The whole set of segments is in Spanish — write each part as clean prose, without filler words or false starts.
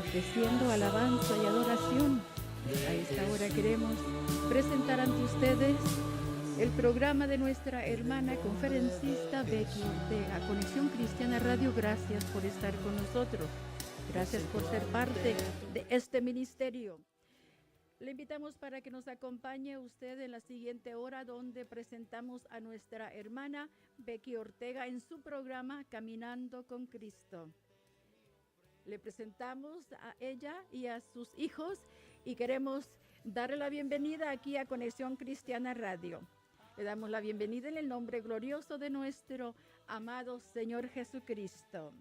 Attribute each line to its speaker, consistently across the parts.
Speaker 1: ofreciendo alabanza y adoración. A esta hora queremos presentar ante ustedes el programa de nuestra hermana conferencista Becky Ortega, Conexión Cristiana Radio. Gracias por estar con nosotros. Gracias por ser parte de este ministerio. Le invitamos para que nos acompañe usted en la siguiente hora, donde presentamos a nuestra hermana Becky Ortega en su programa Caminando con Cristo. Le presentamos a ella y a sus hijos y queremos darle la bienvenida aquí a Conexión Cristiana Radio. Le damos la bienvenida en el nombre glorioso de nuestro amado Señor Jesucristo.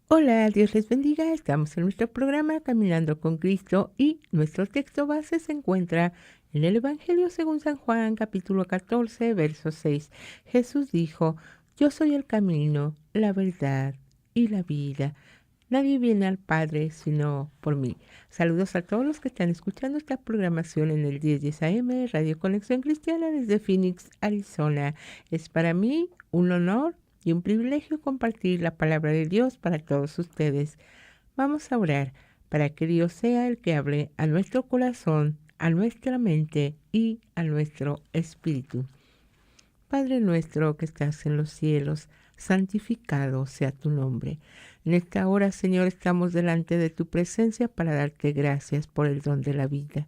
Speaker 2: Hola, Dios les bendiga. Estamos en nuestro programa Caminando con Cristo y nuestro texto base se encuentra en el Evangelio según San Juan, capítulo 14, verso 6. Jesús dijo: Yo soy el camino, la verdad y la vida. Nadie viene al Padre sino por mí. Saludos a todos los que están escuchando esta programación en el 1010 AM, Radio Conexión Cristiana desde Phoenix, Arizona. Es para mí un honor y un privilegio compartir la palabra de Dios para todos ustedes. Vamos a orar para que Dios sea el que hable a nuestro corazón, a nuestra mente y a nuestro espíritu. Padre nuestro que estás en los cielos, santificado sea tu nombre. En esta hora, Señor, estamos delante de tu presencia para darte gracias por el don de la vida.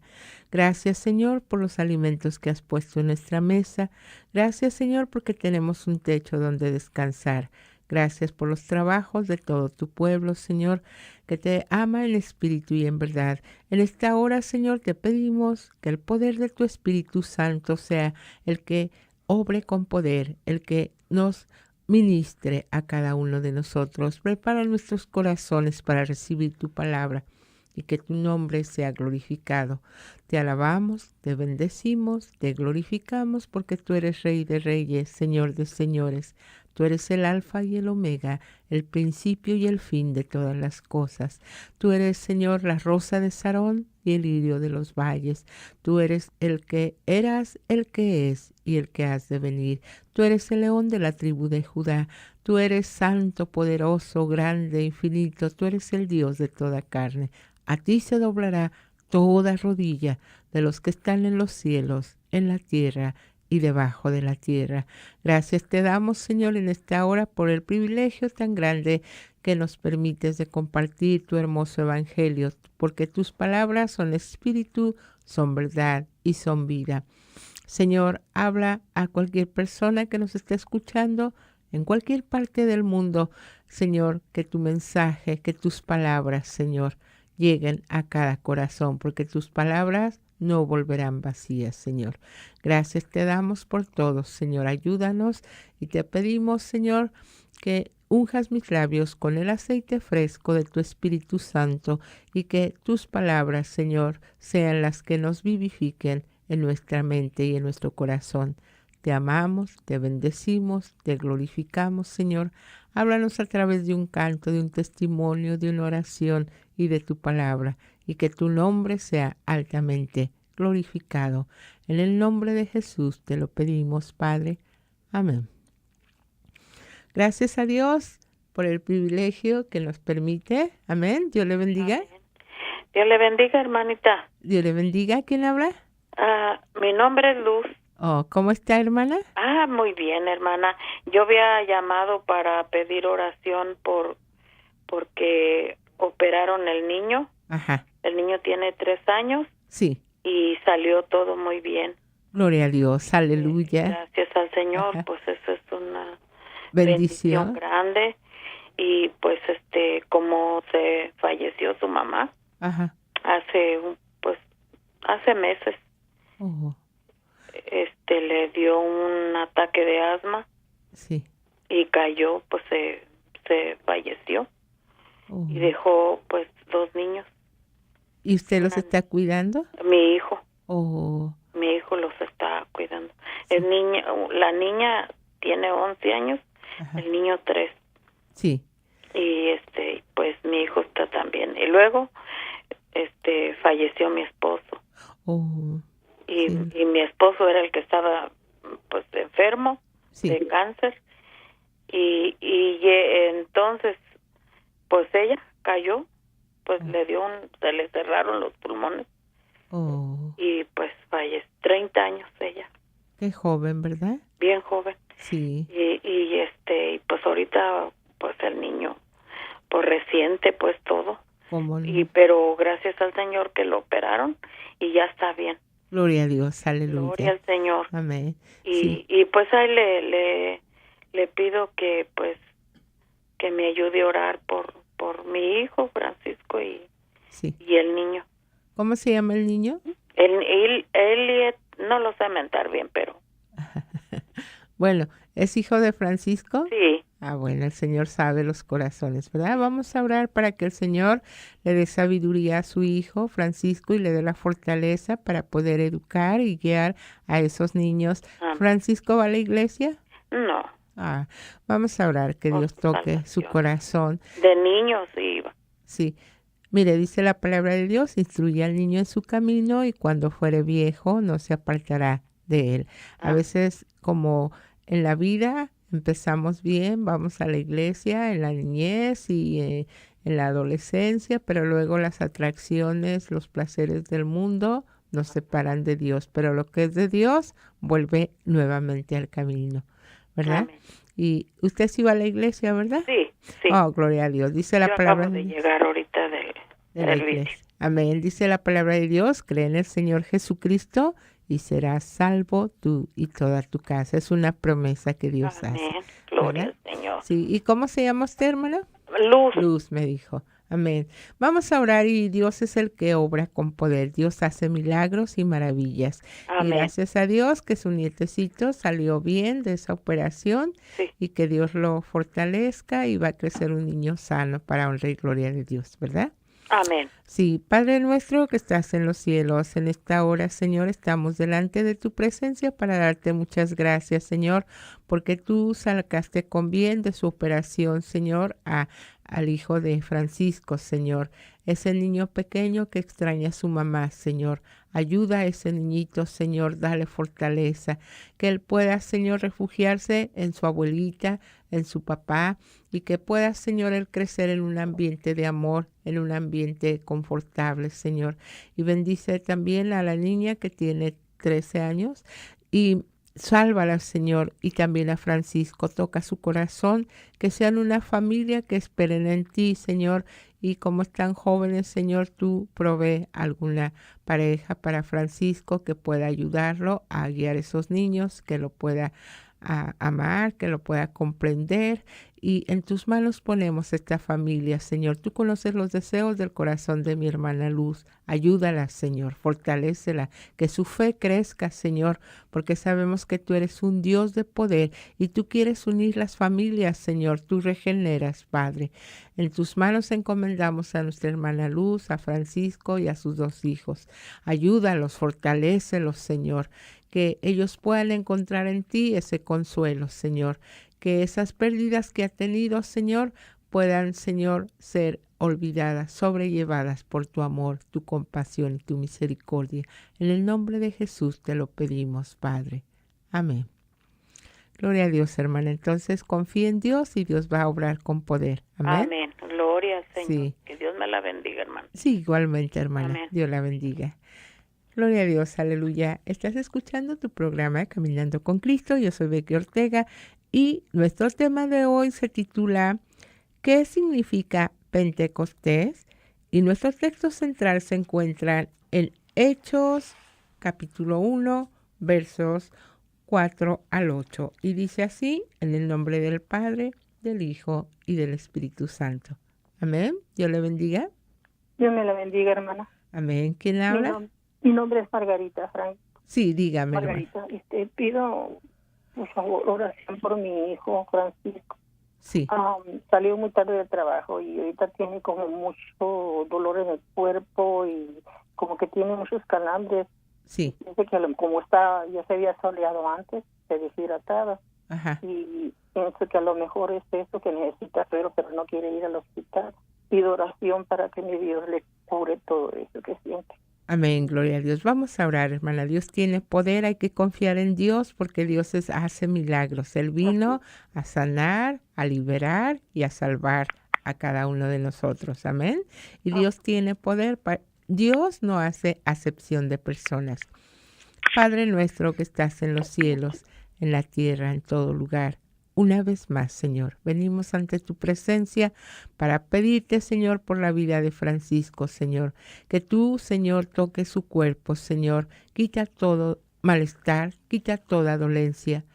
Speaker 2: Gracias, Señor, por los alimentos que has puesto en nuestra mesa. Gracias, Señor, porque tenemos un techo donde descansar. Gracias por los trabajos de todo tu pueblo, Señor, que te ama en espíritu y en verdad. En esta hora, Señor, te pedimos que el poder de tu Espíritu Santo sea el que obre con poder, el que nos ministre a cada uno de nosotros. Prepara nuestros corazones para recibir tu palabra y que tu nombre sea glorificado. Te alabamos, te bendecimos, te glorificamos porque tú eres Rey de Reyes, Señor de Señores. Tú eres el Alfa y el Omega, el principio y el fin de todas las cosas. Tú eres, Señor, la rosa de Sarón y el lirio de los valles. Tú eres el que eras, el que es y el que has de venir. Tú eres el león de la tribu de Judá. Tú eres santo, poderoso, grande, infinito. Tú eres el Dios de toda carne. A ti se doblará toda rodilla de los que están en los cielos, en la tierra y debajo de la tierra. Gracias te damos, Señor, en esta hora por el privilegio tan grande que nos permites de compartir tu hermoso evangelio, porque tus palabras son espíritu, son verdad y son vida. Señor, habla a cualquier persona que nos esté escuchando en cualquier parte del mundo. Señor, que tu mensaje, que tus palabras, Señor, lleguen a cada corazón, porque tus palabras no volverán vacías, Señor. Gracias te damos por todo, Señor. Ayúdanos y te pedimos, Señor, que unjas mis labios con el aceite fresco de tu Espíritu Santo y que tus palabras, Señor, sean las que nos vivifiquen en nuestra mente y en nuestro corazón. Te amamos, te bendecimos, te glorificamos, Señor. Háblanos a través de un canto, de un testimonio, de una oración y de tu palabra, y que tu nombre sea altamente glorificado. En el nombre de Jesús te lo pedimos, Padre. Amén. Gracias a Dios por el privilegio que nos permite. Amén. Dios le bendiga.
Speaker 3: Amén. Dios le bendiga, hermanita.
Speaker 2: Dios le bendiga. ¿Quién habla?
Speaker 3: Mi nombre es Luz.
Speaker 2: Oh, ¿cómo está, hermana?
Speaker 3: Muy bien, hermana. Yo había llamado para pedir oración porque operaron el niño.
Speaker 2: Ajá.
Speaker 3: El niño tiene 3 años.
Speaker 2: Sí.
Speaker 3: Y salió todo muy bien.
Speaker 2: Gloria a Dios, aleluya.
Speaker 3: Gracias al Señor.
Speaker 2: Ajá.
Speaker 3: Pues eso es una
Speaker 2: bendición
Speaker 3: grande. Y pues como se falleció su mamá.
Speaker 2: Ajá.
Speaker 3: hace meses.
Speaker 2: Oh.
Speaker 3: Le dio un ataque de asma.
Speaker 2: Sí.
Speaker 3: Y cayó, pues se falleció.
Speaker 2: Oh.
Speaker 3: Y dejó pues 2 niños.
Speaker 2: ¿Y usted los está cuidando?
Speaker 3: Mi hijo.
Speaker 2: Oh.
Speaker 3: Mi hijo los está cuidando.
Speaker 2: Sí.
Speaker 3: La niña tiene 11 años,
Speaker 2: Ajá.
Speaker 3: el niño 3.
Speaker 2: Sí.
Speaker 3: Y pues mi hijo está también. Y luego falleció mi esposo.
Speaker 2: Oh.
Speaker 3: Y,
Speaker 2: Sí.
Speaker 3: y mi esposo era el que estaba pues enfermo,
Speaker 2: Sí.
Speaker 3: de cáncer. Y entonces pues ella cayó pues se le cerraron los pulmones.
Speaker 2: Oh.
Speaker 3: Y pues falleció, 30 años ella.
Speaker 2: Qué joven, ¿verdad?
Speaker 3: Bien joven.
Speaker 2: Sí.
Speaker 3: Y pues ahorita, pues el niño, pues reciente, pues todo.
Speaker 2: ¿Cómo no?
Speaker 3: Pero gracias al Señor que lo operaron y ya está bien.
Speaker 2: Gloria a Dios, aleluya.
Speaker 3: Gloria al Señor.
Speaker 2: Amén.
Speaker 3: Y pues ahí le pido que pues que me ayude a orar por mi hijo Francisco y el niño.
Speaker 2: ¿Cómo se llama el niño?
Speaker 3: Él no lo sé mentar bien, pero...
Speaker 2: Bueno, ¿es hijo de Francisco?
Speaker 3: Sí.
Speaker 2: Ah, bueno, el Señor sabe los corazones, ¿verdad? Vamos a orar para que el Señor le dé sabiduría a su hijo Francisco y le dé la fortaleza para poder educar y guiar a esos niños. ¿Francisco va a la iglesia?
Speaker 3: No.
Speaker 2: Ah, vamos a orar que Dios toque su corazón.
Speaker 3: De niños iba.
Speaker 2: Sí. Mire, dice la palabra de Dios, instruye al niño en su camino y cuando fuere viejo no se apartará de él. A veces, como en la vida, empezamos bien, vamos a la iglesia en la niñez y en la adolescencia, pero luego las atracciones, los placeres del mundo nos separan de Dios. Pero lo que es de Dios vuelve nuevamente al camino, ¿verdad?
Speaker 3: Amén.
Speaker 2: Y usted sí va a la iglesia, ¿verdad?
Speaker 3: Sí, sí.
Speaker 2: Oh, gloria a Dios. Dice la palabra
Speaker 3: acabo de llegar ahorita de
Speaker 2: la iglesia. Amén. Dice la palabra de Dios, cree en el Señor Jesucristo y serás salvo tú y toda tu casa. Es una promesa que Dios hace.
Speaker 3: Gloria al Señor.
Speaker 2: Sí. ¿Y cómo se llama usted, hermana?
Speaker 3: Luz.
Speaker 2: Luz, me dijo. Amén. Vamos a orar y Dios es el que obra con poder. Dios hace milagros y maravillas.
Speaker 3: Amén.
Speaker 2: Y gracias a Dios que su nietecito salió bien de esa operación y que Dios lo fortalezca y va a crecer un niño sano para honra y gloria de Dios, ¿verdad?
Speaker 3: Amén.
Speaker 2: Sí, Padre nuestro que estás en los cielos, en esta hora, Señor, estamos delante de tu presencia para darte muchas gracias, Señor, porque tú sacaste con bien de su operación, Señor, al hijo de Francisco, Señor. Ese niño pequeño que extraña a su mamá, Señor. Ayuda a ese niñito, Señor, dale fortaleza, que él pueda, Señor, refugiarse en su abuelita, en su papá, y que pueda, Señor, él crecer en un ambiente de amor, en un ambiente confortable, Señor. Y bendice también a la niña que tiene 13 años y sálvala, Señor, y también a Francisco. Toca su corazón, que sean una familia que esperen en ti, Señor, y como están jóvenes, Señor, tú provee alguna pareja para Francisco que pueda ayudarlo a guiar a esos niños, que lo pueda amar, que lo pueda comprender. Y en tus manos ponemos esta familia, Señor. Tú conoces los deseos del corazón de mi hermana Luz. Ayúdala, Señor. Fortalécela. Que su fe crezca, Señor, porque sabemos que tú eres un Dios de poder y tú quieres unir las familias, Señor. Tú regeneras, Padre. En tus manos encomendamos a nuestra hermana Luz, a Francisco y a sus 2 hijos. Ayúdalos, fortalécelos, Señor. Que ellos puedan encontrar en ti ese consuelo, Señor. Que esas pérdidas que ha tenido, Señor, puedan, Señor, ser olvidadas, sobrellevadas por tu amor, tu compasión y tu misericordia. En el nombre de Jesús te lo pedimos, Padre. Amén. Gloria a Dios, hermana. Entonces confía en Dios y Dios va a obrar con poder. Amén.
Speaker 3: Amén. Gloria al Señor.
Speaker 2: Sí.
Speaker 3: Que Dios me la bendiga, hermano.
Speaker 2: Sí, igualmente, hermana.
Speaker 3: Amén.
Speaker 2: Dios la bendiga. Gloria a Dios, aleluya. Estás escuchando tu programa Caminando con Cristo. Yo soy Becky Ortega y nuestro tema de hoy se titula ¿Qué significa Pentecostés? Y nuestro texto central se encuentra en Hechos, capítulo 1, versos 4 al 8. Y dice así, en el nombre del Padre, del Hijo y del Espíritu Santo. Amén. Dios le bendiga.
Speaker 4: Dios me la bendiga, hermana.
Speaker 2: Amén. ¿Quién habla?
Speaker 4: Mi nombre es Margarita, Frank.
Speaker 2: Sí, dígame.
Speaker 4: Margarita, pido por favor oración por mi hijo Francisco.
Speaker 2: Sí.
Speaker 4: Salió muy tarde del trabajo y ahorita tiene como mucho dolor en el cuerpo y como que tiene muchos calambres.
Speaker 2: Sí.
Speaker 4: Dice que como ya se había soleado antes, se deshidrataba.
Speaker 2: Ajá.
Speaker 4: Y pienso que a lo mejor es eso que necesita, pero no quiere ir al hospital. Pido oración para que mi Dios le cure todo eso que siente.
Speaker 2: Amén, gloria a Dios. Vamos a orar, hermana. Dios tiene poder, hay que confiar en Dios porque Dios hace milagros. Él vino a sanar, a liberar y a salvar a cada uno de nosotros. Amén. Y Dios tiene poder. Dios no hace acepción de personas. Padre nuestro que estás en los cielos, en la tierra, en todo lugar. Una vez más, Señor, venimos ante tu presencia para pedirte, Señor, por la vida de Francisco, Señor. Que tú, Señor, toques su cuerpo, Señor. Quita todo malestar, quita toda dolencia.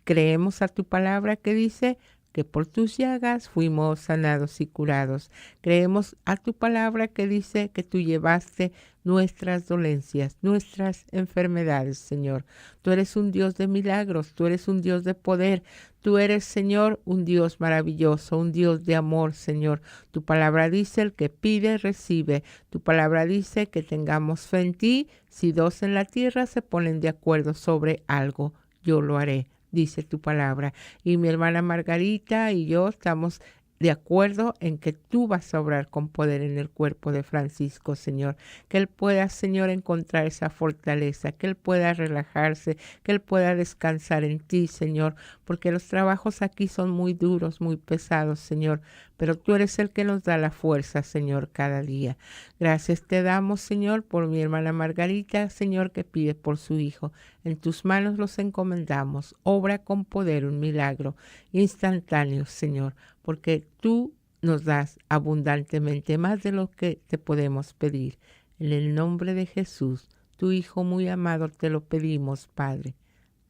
Speaker 2: Creemos a tu palabra que dice que por tus llagas fuimos sanados y curados. Creemos a tu palabra que dice que tú llevaste nuestras dolencias, nuestras enfermedades, Señor. Tú eres un Dios de milagros, tú eres un Dios de poder, tú eres, Señor, un Dios maravilloso, un Dios de amor, Señor. Tu palabra dice, el que pide, recibe. Tu palabra dice que tengamos fe en ti. Si dos en la tierra se ponen de acuerdo sobre algo, yo lo haré, dice tu palabra. Y mi hermana Margarita y yo estamos de acuerdo en que tú vas a obrar con poder en el cuerpo de Francisco, Señor. Que él pueda, Señor, encontrar esa fortaleza, que él pueda relajarse, que él pueda descansar en ti, Señor, porque los trabajos aquí son muy duros, muy pesados, Señor, pero tú eres el que nos da la fuerza, Señor, cada día. Gracias te damos, Señor, por mi hermana Margarita, Señor, que pide por su hijo. En tus manos los encomendamos. Obra con poder un milagro instantáneo, Señor, porque tú nos das abundantemente más de lo que te podemos pedir. En el nombre de Jesús, tu Hijo muy amado, te lo pedimos, Padre.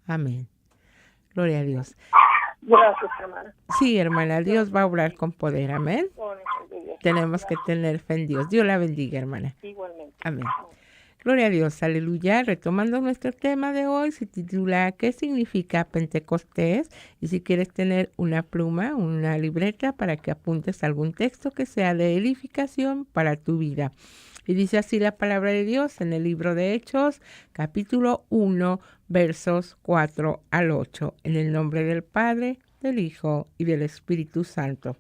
Speaker 2: Amén. Gloria a Dios.
Speaker 4: Gracias, hermana.
Speaker 2: Sí, hermana, Dios va a obrar con poder. Amén. Tenemos que tener fe en Dios. Dios la bendiga, hermana.
Speaker 4: Igualmente.
Speaker 2: Amén. Gloria a Dios, aleluya. Retomando nuestro tema de hoy, se titula ¿Qué significa Pentecostés? Y si quieres tener una pluma, una libreta para que apuntes algún texto que sea de edificación para tu vida. Y dice así la palabra de Dios en el libro de Hechos, capítulo 1, versos 4 al 8, en el nombre del Padre, del Hijo y del Espíritu Santo.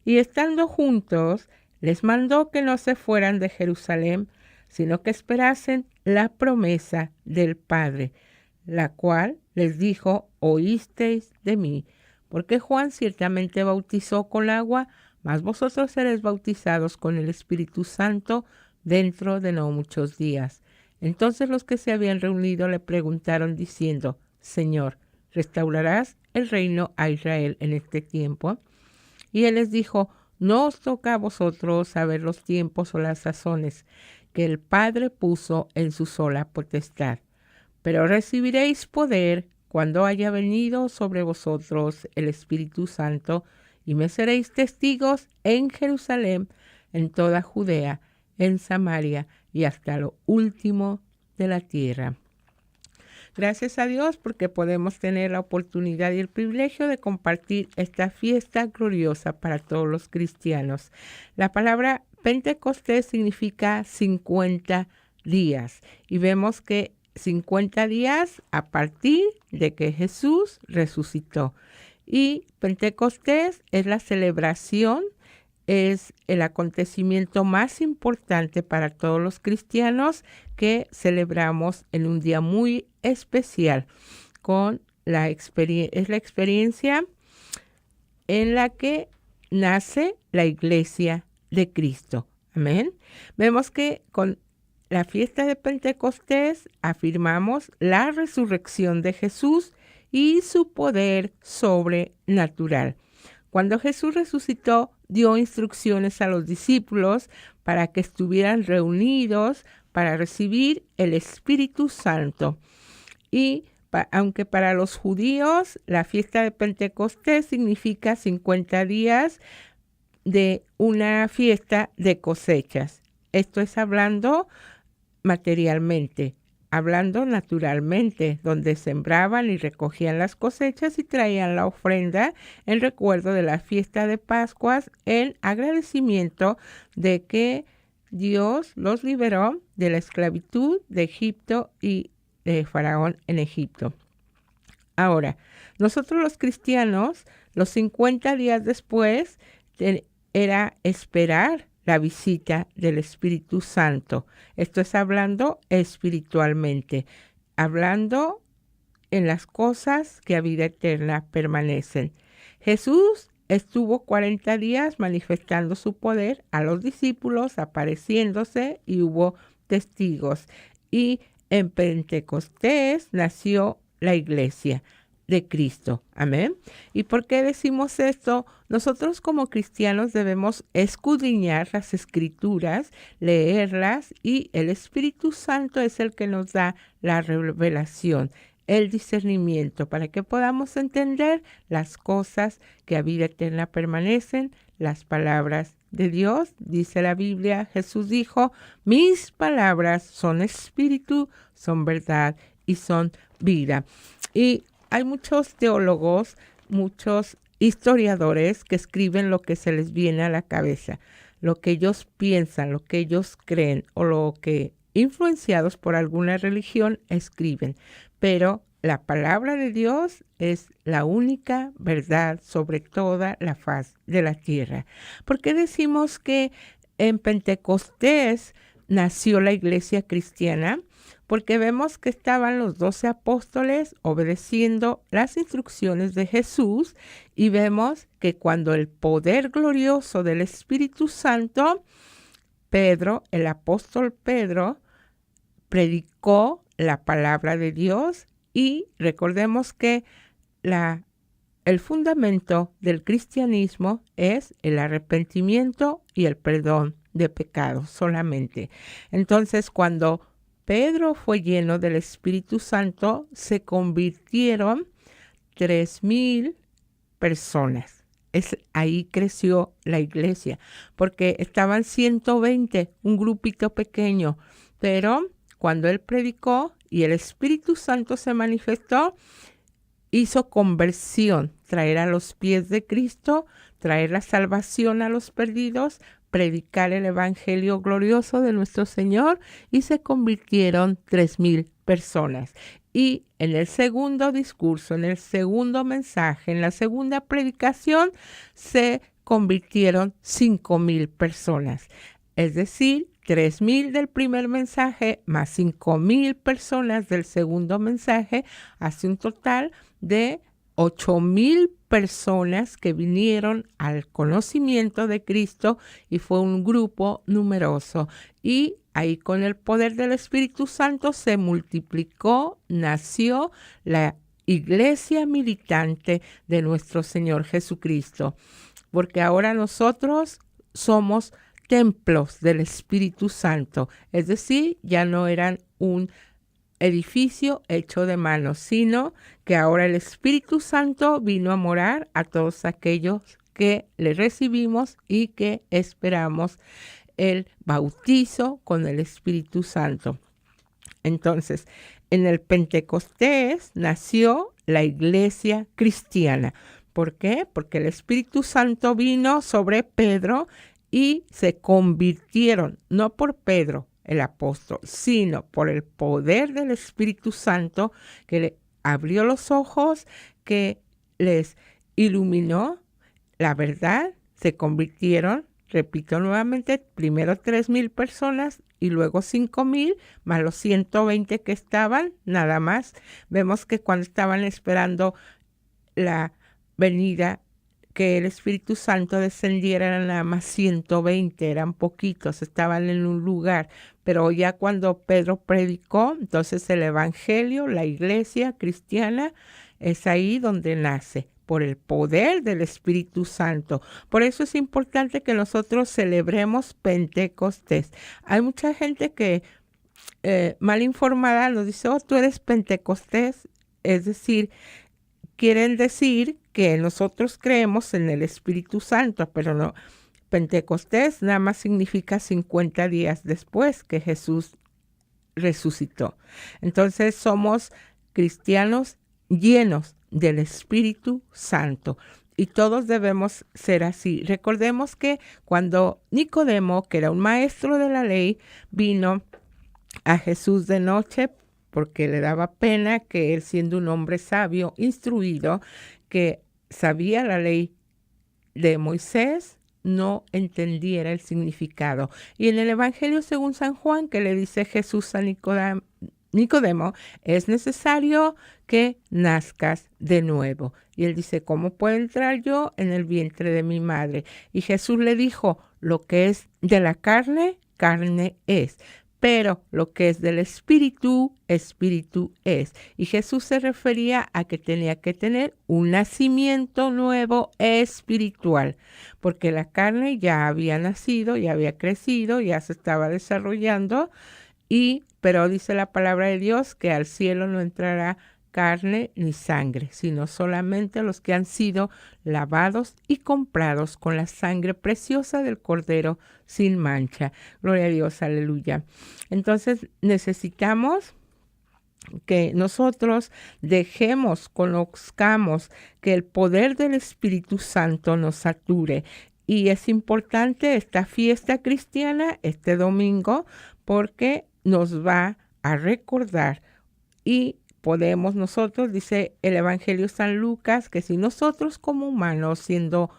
Speaker 2: Y estando juntos, les mandó que no se fueran de Jerusalén, sino que esperasen la promesa del Padre, la cual les dijo, oísteis de mí, porque Juan ciertamente bautizó con agua, mas vosotros seréis bautizados con el Espíritu Santo dentro de no muchos días. Entonces los que se habían reunido le preguntaron diciendo, Señor, ¿restaurarás el reino a Israel en este tiempo? Y él les dijo, no os toca a vosotros saber los tiempos o las sazones que el Padre puso en su sola potestad, pero recibiréis poder cuando haya venido sobre vosotros el Espíritu Santo, y me seréis testigos en Jerusalén, en toda Judea, en Samaria y hasta lo último de la tierra. Gracias a Dios porque podemos tener la oportunidad y el privilegio de compartir esta fiesta gloriosa para todos los cristianos. La palabra Pentecostés significa 50 días y vemos que 50 días a partir de que Jesús resucitó. Y Pentecostés es la celebración, es el acontecimiento más importante para todos los cristianos que celebramos en un día muy especial. Es la experiencia en la que nace la iglesia de Cristo. Amén. Vemos que con la fiesta de Pentecostés afirmamos la resurrección de Jesús y su poder sobrenatural. Cuando Jesús resucitó, dio instrucciones a los discípulos para que estuvieran reunidos para recibir el Espíritu Santo. Y aunque para los judíos la fiesta de Pentecostés significa 50 días de una fiesta de cosechas. Esto es hablando materialmente, hablando naturalmente, donde sembraban y recogían las cosechas y traían la ofrenda en recuerdo de la fiesta de Pascuas, en agradecimiento de que Dios los liberó de la esclavitud de Egipto y de Faraón en Egipto. Ahora, nosotros los cristianos, los 50 días después, era esperar la visita del Espíritu Santo. Esto es hablando espiritualmente, hablando en las cosas que a vida eterna permanecen. Jesús estuvo 40 días manifestando su poder a los discípulos, apareciéndose, y hubo testigos. Y en Pentecostés nació la iglesia de Cristo. Amén. ¿Y por qué decimos esto? Nosotros como cristianos debemos escudriñar las escrituras, leerlas, y el Espíritu Santo es el que nos da la revelación, el discernimiento, para que podamos entender las cosas que a vida eterna permanecen, las palabras de Dios. Dice la Biblia, Jesús dijo, mis palabras son espíritu, son verdad y son vida. Y hay muchos teólogos, muchos historiadores que escriben lo que se les viene a la cabeza, lo que ellos piensan, lo que ellos creen, o lo que, influenciados por alguna religión, escriben. Pero la palabra de Dios es la única verdad sobre toda la faz de la tierra. ¿Por qué decimos que en Pentecostés nació la iglesia cristiana? Porque vemos que estaban los 12 apóstoles obedeciendo las instrucciones de Jesús, y vemos que cuando el poder glorioso del Espíritu Santo, Pedro, el apóstol Pedro, predicó la palabra de Dios. Y recordemos que el fundamento del cristianismo es el arrepentimiento y el perdón de pecados solamente. Entonces, cuando Pedro fue lleno del Espíritu Santo, se convirtieron 3,000 personas. Ahí creció la iglesia, porque estaban 120, un grupito pequeño, pero cuando él predicó y el Espíritu Santo se manifestó, hizo conversión, traer a los pies de Cristo, traer la salvación a los perdidos, predicar el evangelio glorioso de nuestro Señor, y se convirtieron 3,000 personas. Y en el segundo discurso, en el segundo mensaje, en la segunda predicación, se convirtieron 5,000 personas. Es decir, 3,000 del primer mensaje más 5,000 personas del segundo mensaje, hace un total de 8,000 personas que vinieron al conocimiento de Cristo, y fue un grupo numeroso. Y ahí, con el poder del Espíritu Santo, se multiplicó, nació la iglesia militante de nuestro Señor Jesucristo, porque ahora nosotros somos templos del Espíritu Santo, es decir, ya no eran un edificio hecho de manos, sino que ahora el Espíritu Santo vino a morar a todos aquellos que le recibimos y que esperamos el bautizo con el Espíritu Santo. Entonces, en el Pentecostés nació la iglesia cristiana. ¿Por qué? Porque el Espíritu Santo vino sobre Pedro y se convirtieron, no por Pedro el apóstol, sino por el poder del Espíritu Santo, que le abrió los ojos, que les iluminó la verdad. Se convirtieron, repito nuevamente, primero 3,000 personas y luego 5,000, más los 120 que estaban, nada más. Vemos que cuando estaban esperando la venida, que el Espíritu Santo descendiera, eran nada más 120, eran poquitos, estaban en un lugar. Pero ya cuando Pedro predicó, entonces el evangelio, la iglesia cristiana, es ahí donde nace, por el poder del Espíritu Santo. Por eso es importante que nosotros celebremos Pentecostés. Hay mucha gente que mal informada nos dice, oh, tú eres Pentecostés, es decir, quieren decir que nosotros creemos en el Espíritu Santo, pero no. Pentecostés nada más significa 50 días después que Jesús resucitó. Entonces somos cristianos llenos del Espíritu Santo, y todos debemos ser así. Recordemos que cuando Nicodemo, que era un maestro de la ley, vino a Jesús de noche, porque le daba pena que él, siendo un hombre sabio, instruido, que sabía la ley de Moisés, no entendiera el significado. Y en el Evangelio según San Juan, que le dice Jesús a Nicodemo, es necesario que nazcas de nuevo. Y él dice, ¿cómo puedo entrar yo en el vientre de mi madre? Y Jesús le dijo, lo que es de la carne, carne es. Pero lo que es del espíritu, espíritu es. Y Jesús se refería a que tenía que tener un nacimiento nuevo espiritual, porque la carne ya había nacido, ya había crecido, ya se estaba desarrollando, pero dice la palabra de Dios que al cielo no entrará carne ni sangre, sino solamente los que han sido lavados y comprados con la sangre preciosa del Cordero sin mancha. Gloria a Dios, aleluya. Entonces necesitamos que nosotros conozcamos que el poder del Espíritu Santo nos sature. Y es importante esta fiesta cristiana, este domingo, porque nos va a recordar y podemos nosotros, dice el Evangelio San Lucas, que si nosotros como humanos, siendo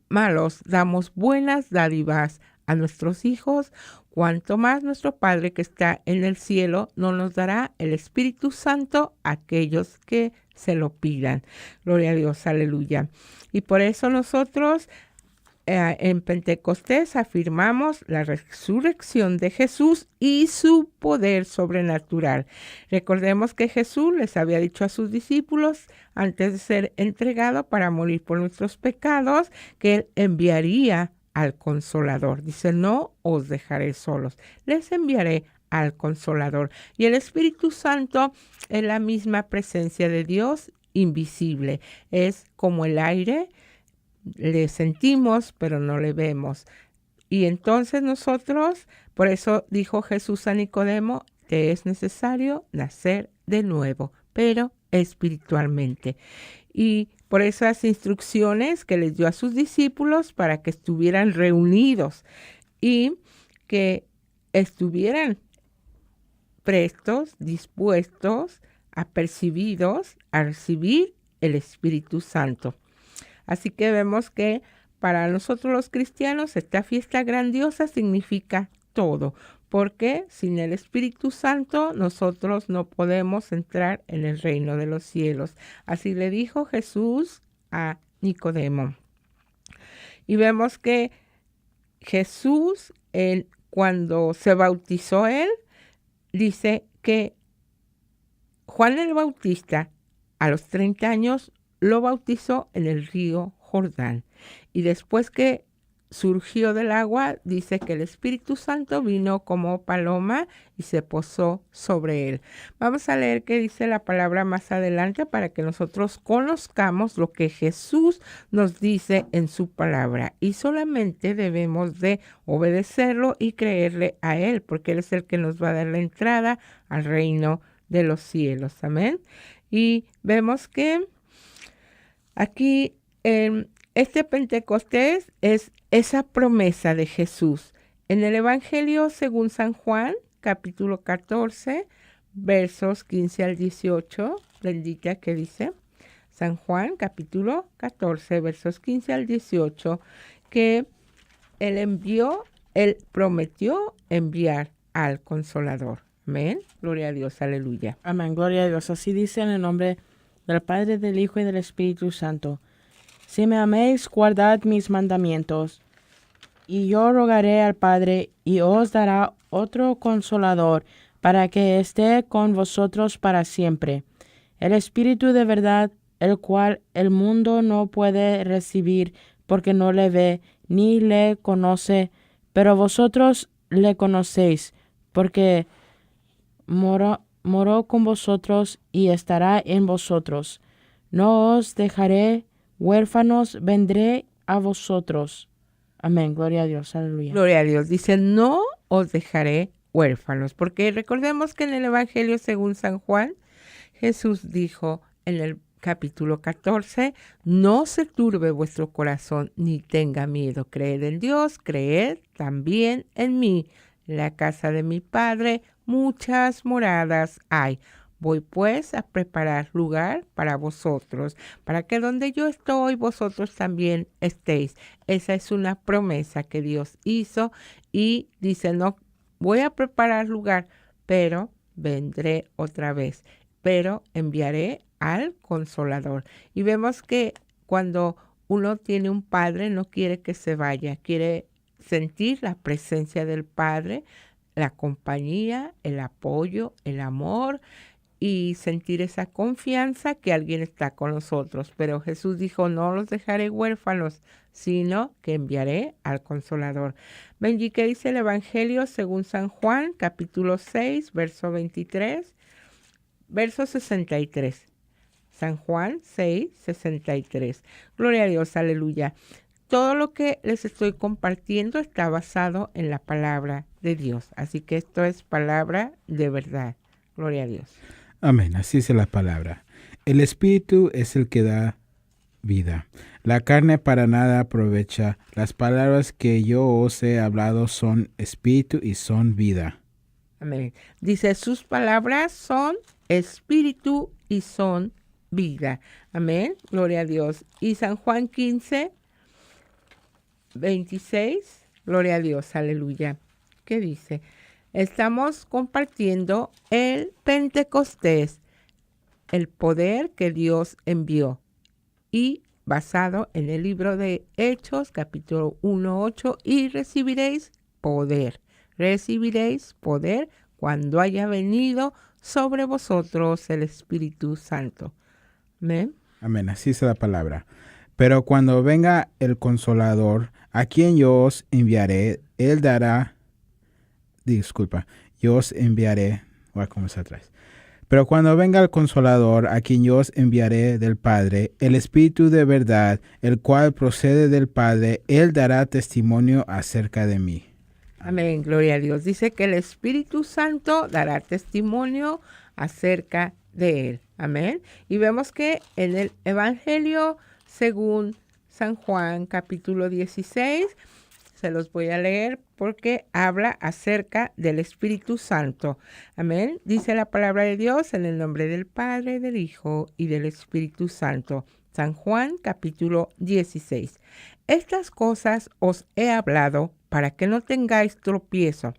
Speaker 2: malos, damos buenas dádivas a nuestros hijos, cuanto más nuestro Padre que está en el cielo no nos dará el Espíritu Santo a aquellos que se lo pidan. Gloria a Dios, aleluya. Y por eso nosotros en Pentecostés afirmamos la resurrección de Jesús y su poder sobrenatural. Recordemos que Jesús les había dicho a sus discípulos antes de ser entregado para morir por nuestros pecados que Él enviaría al Consolador. Dice, no os dejaré solos, les enviaré al Consolador. Y el Espíritu Santo es la misma presencia de Dios invisible. Es como el aire. Le sentimos, pero no le vemos. Y entonces nosotros, por eso dijo Jesús a Nicodemo, te es necesario nacer de nuevo, pero espiritualmente. Y por esas instrucciones que les dio a sus discípulos para que estuvieran reunidos y que estuvieran prestos, dispuestos, apercibidos a recibir el Espíritu Santo. Así que vemos que para nosotros los cristianos esta fiesta grandiosa significa todo, porque sin el Espíritu Santo nosotros no podemos entrar en el reino de los cielos. Así le dijo Jesús a Nicodemo. Y vemos que Jesús, cuando se bautizó él, dice que Juan el Bautista a los 30 años lo bautizó en el río Jordán. Y después que surgió del agua, dice que el Espíritu Santo vino como paloma y se posó sobre él. Vamos a leer qué dice la palabra más adelante para que nosotros conozcamos lo que Jesús nos dice en su palabra. Y solamente debemos de obedecerlo y creerle a él, porque él es el que nos va a dar la entrada al reino de los cielos. Amén. Y vemos que aquí este Pentecostés es esa promesa de Jesús. En el Evangelio según San Juan, capítulo 14, versos 15 al 18, bendita que dice, San Juan, capítulo 14, versos 15 al 18, que Él prometió enviar al Consolador. Amén. Gloria a Dios, aleluya.
Speaker 5: Amén, gloria a Dios. Así dice en el nombre del Padre, del Hijo y del Espíritu Santo. Si me améis, guardad mis mandamientos. Y yo rogaré al Padre, y os dará otro Consolador, para que esté con vosotros para siempre. El Espíritu de verdad, el cual el mundo no puede recibir, porque no le ve, ni le conoce, pero vosotros le conocéis, porque moró con vosotros y estará en vosotros. No os dejaré huérfanos, vendré a vosotros. Amén. Gloria a Dios. Aleluya.
Speaker 2: Gloria a Dios. Dice, no os dejaré huérfanos. Porque recordemos que en el Evangelio según San Juan, Jesús dijo en el capítulo 14, no se turbe vuestro corazón ni tenga miedo. Creed en Dios, creed también en mí. En la casa de mi Padre muchas moradas hay. Voy pues a preparar lugar para vosotros, para que donde yo estoy, vosotros también estéis. Esa es una promesa que Dios hizo y dice, no, voy a preparar lugar, pero vendré otra vez, pero enviaré al Consolador. Y vemos que cuando uno tiene un padre, no quiere que se vaya, quiere sentir la presencia del Padre, la compañía, el apoyo, el amor y sentir esa confianza que alguien está con nosotros. Pero Jesús dijo, no los dejaré huérfanos, sino que enviaré al Consolador. Benji, ¿qué dice el Evangelio según San Juan, capítulo 6, verso 23, verso 63? San Juan 6, 63. Gloria a Dios, aleluya. Todo lo que les estoy compartiendo está basado en la palabra de Dios. Así que esto es palabra de verdad. Gloria a Dios.
Speaker 6: Amén, así es la palabra. El Espíritu es el que da vida. La carne para nada aprovecha. Las palabras que yo os he hablado son espíritu y son vida.
Speaker 2: Amén. Dice, sus palabras son espíritu y son vida. Amén. Gloria a Dios. Y San Juan 15, 26. Gloria a Dios. Aleluya. ¿Qué dice? Estamos compartiendo el Pentecostés, el poder que Dios envió, y basado en el libro de Hechos, capítulo 1, 8, y recibiréis poder cuando haya venido sobre vosotros el Espíritu Santo. Amén.
Speaker 6: Amén, así es la palabra. Pero cuando venga el Consolador, a quien yo os enviaré, él dará... yo os enviaré... Voy a comenzar atrás. Pero cuando venga el Consolador, a quien yo os enviaré del Padre, el Espíritu de verdad, el cual procede del Padre, él dará testimonio acerca de mí.
Speaker 2: Amén, gloria a Dios. Dice que el Espíritu Santo dará testimonio acerca de él. Amén. Y vemos que en el Evangelio según San Juan, capítulo 16, se los voy a leer porque habla acerca del Espíritu Santo. Amén. Dice la palabra de Dios en el nombre del Padre, del Hijo y del Espíritu Santo. San Juan, capítulo 16. Estas cosas os he hablado para que no tengáis tropiezo.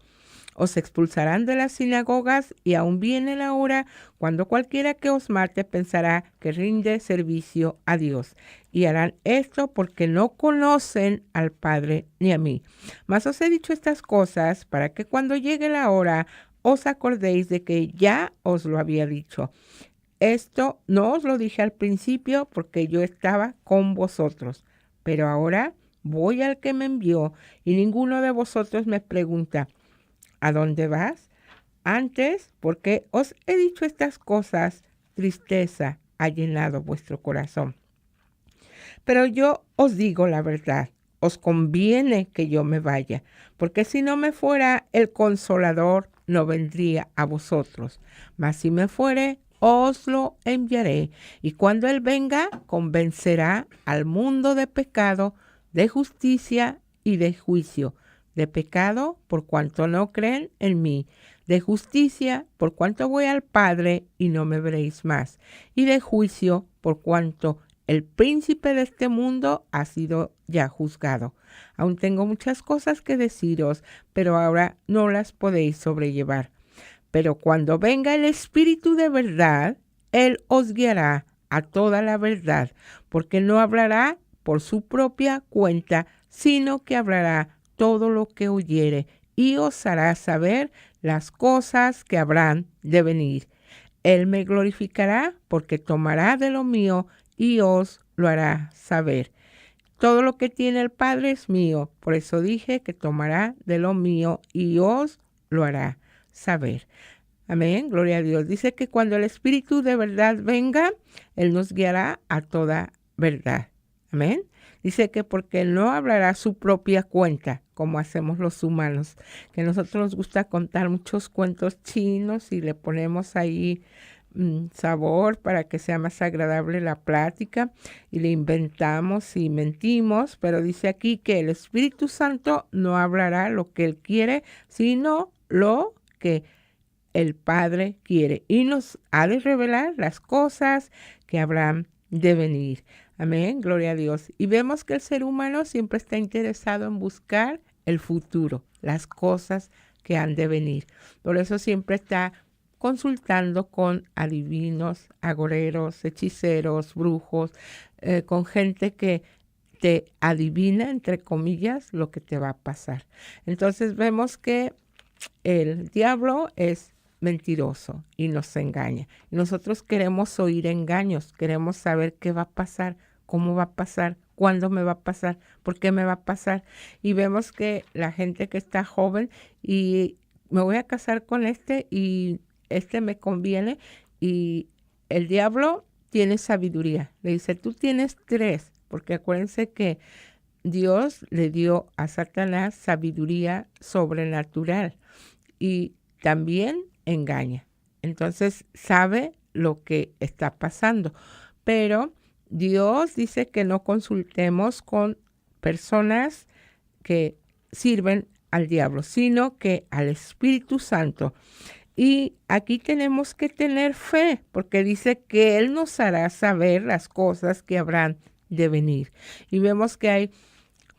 Speaker 2: Os expulsarán de las sinagogas y aún viene la hora cuando cualquiera que os mate pensará que rinde servicio a Dios. Y harán esto porque no conocen al Padre ni a mí. Mas os he dicho estas cosas para que cuando llegue la hora os acordéis de que ya os lo había dicho. Esto no os lo dije al principio porque yo estaba con vosotros. Pero ahora voy al que me envió y ninguno de vosotros me pregunta, ¿a dónde vas? Antes, porque os he dicho estas cosas, tristeza ha llenado vuestro corazón. Pero yo os digo la verdad, os conviene que yo me vaya, porque si no me fuera, el Consolador no vendría a vosotros. Mas si me fuere, os lo enviaré, y cuando Él venga, convencerá al mundo de pecado, de justicia y de juicio. De pecado, por cuanto no creen en mí. De justicia, por cuanto voy al Padre y no me veréis más. Y de juicio, por cuanto el príncipe de este mundo ha sido ya juzgado. Aún tengo muchas cosas que deciros, pero ahora no las podéis sobrellevar. Pero cuando venga el Espíritu de verdad, Él os guiará a toda la verdad, porque no hablará por su propia cuenta, sino que hablará todo lo que oyere, y os hará saber las cosas que habrán de venir. Él me glorificará, porque tomará de lo mío y os lo hará saber. Todo lo que tiene el Padre es mío, por eso dije que tomará de lo mío y os lo hará saber. Amén, gloria a Dios. Dice que cuando el Espíritu de verdad venga, Él nos guiará a toda verdad. Amén. Dice que porque Él no hablará su propia cuenta, como hacemos los humanos, que a nosotros nos gusta contar muchos cuentos chinos y le ponemos ahí sabor para que sea más agradable la plática y le inventamos y mentimos, pero dice aquí que el Espíritu Santo no hablará lo que Él quiere, sino lo que el Padre quiere y nos ha de revelar las cosas que habrán de venir. Amén, gloria a Dios. Y vemos que el ser humano siempre está interesado en buscar el futuro, las cosas que han de venir. Por eso siempre está consultando con adivinos, agoreros, hechiceros, brujos, con gente que te adivina, entre comillas, lo que te va a pasar. Entonces vemos que el diablo es mentiroso y nos engaña. Nosotros queremos oír engaños, queremos saber qué va a pasar, cómo va a pasar, cuándo me va a pasar, por qué me va a pasar. Y vemos que la gente que está joven y me voy a casar con este y este me conviene, y el diablo tiene sabiduría. Le dice, tú tienes 3, porque acuérdense que Dios le dio a Satanás sabiduría sobrenatural y también engaña. Entonces sabe lo que está pasando. Pero Dios dice que no consultemos con personas que sirven al diablo, sino que al Espíritu Santo. Y aquí tenemos que tener fe, porque dice que Él nos hará saber las cosas que habrán de venir. Y vemos que hay